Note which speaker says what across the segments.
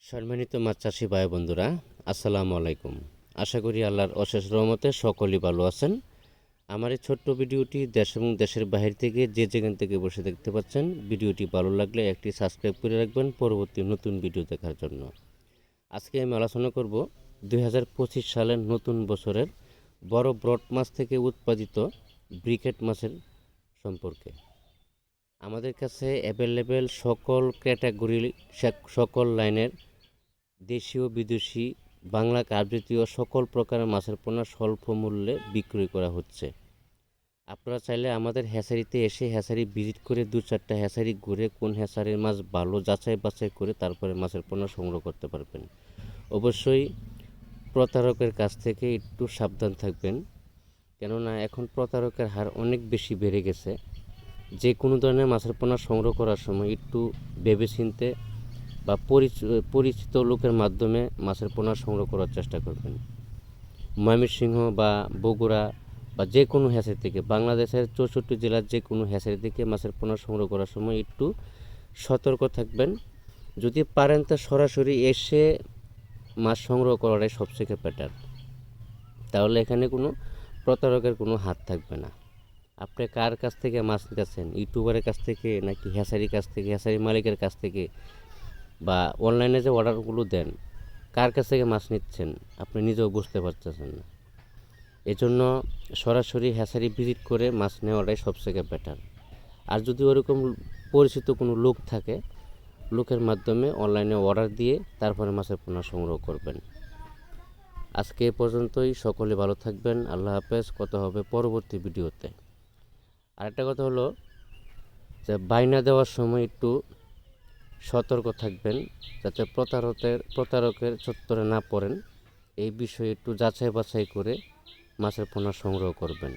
Speaker 1: সম্মানিত মাছ চাষি ভাই বন্ধুরা, আসসালামু আলাইকুম। আশা করি আল্লাহর অশেষ রহমতে সকলেই ভালো আছেন। আমার এই ছোট্ট ভিডিওটি দেশ এবং দেশের বাহির থেকে যে যেখান থেকে বসে দেখতে পাচ্ছেন, ভিডিওটি ভালো লাগলে একটি সাবস্ক্রাইব করে রাখবেন পরবর্তী নতুন ভিডিও দেখার জন্য। আজকে আমি আলোচনা করব 2025 সালের নতুন বছরের বড় ব্রড মাছ থেকে উৎপাদিত ব্রিকেট মাছের সম্পর্কে। আমাদের কাছে অ্যাভেলেবেল সকল ক্যাটাগরি, সকল লাইনের দেশীয় বিদেশি বাংলা কার্বজাতীয় সকল প্রকারের মাছের পোনা স্বল্প মূল্যে বিক্রয় করা হচ্ছে। আপনারা চাইলে আমাদের হ্যাচারিতে এসে হ্যাচারি ভিজিট করে 2-4টা হ্যাচারি ঘুরে কোন হ্যাচারির মাছ ভালো যাচাই বাছাই করে তারপরে মাছের পোনা সংগ্রহ করতে পারবেন। অবশ্যই প্রতারকের কাছ থেকে একটু সাবধান থাকবেন, কেননা এখন প্রতারকের হার অনেক বেশি বেড়ে গেছে। যে কোনো ধরনের মাছের পোনা সংগ্রহ করার সময় একটু ভেবেচিন্তে বা পরিচিত লোকের মাধ্যমে মাছের পোনা সংগ্রহ করার চেষ্টা করবেন। ময়মনসিংহ বা বগুড়া বা যে কোনো হ্যাচারি থেকে, বাংলাদেশের 64 জেলার যে কোনো হ্যাচারি থেকে মাছের পোনা সংগ্রহ করার সময় একটু সতর্ক থাকবেন। যদি পারেন তা সরাসরি এসে মাছ সংগ্রহ করাটাই সবথেকে বেটার। তাহলে এখানে কোনো প্রতারকের কোনো হাত থাকবে না। আপনি কার কাছ থেকে মাছ নিতেছেন, ইউটিউবারের কাছ থেকে নাকি হ্যাচারির কাছ থেকে, হ্যাচারি মালিকের কাছ থেকে, বা অনলাইনে যে অর্ডারগুলো দেন কার কাছ থেকে মাছ নিচ্ছেন আপনি নিজেও বুঝতে পারতেছেন না। এজন্য সরাসরি হ্যাচারি ভিজিট করে মাছ নেওয়াটাই সবথেকে বেটার। আর যদি ওরকম পরিচিত কোনো লোক থাকে, লোকের মাধ্যমে অনলাইনে অর্ডার দিয়ে তারপরে মাছের পোনা সংগ্রহ করবেন। আজকে এ পর্যন্তই। সকলে ভালো থাকবেন। আল্লাহ হাফেজ। কথা হবে পরবর্তী ভিডিওতে। আরেকটা কথা হলো যে বাইনা দেওয়ার সময় একটু সতর্ক থাকবেন, যাতে প্রতারকের চত্বরে না পড়েন। এই বিষয়ে একটু যাচাই বাছাই করে মাছের পোনা সংগ্রহ করবেন।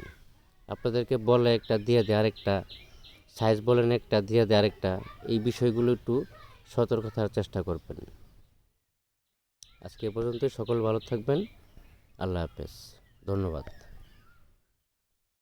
Speaker 1: আপনাদেরকে বলে একটা দিয়ে দেয় আরেকটা, সাইজ বলেন একটা দিয়ে দেয় আরেকটা, এই বিষয়গুলো একটু সতর্ক থাকার চেষ্টা করবেন। আজকে এ পর্যন্ত। সকল ভালো থাকবেন। আল্লাহ হাফেজ। ধন্যবাদ।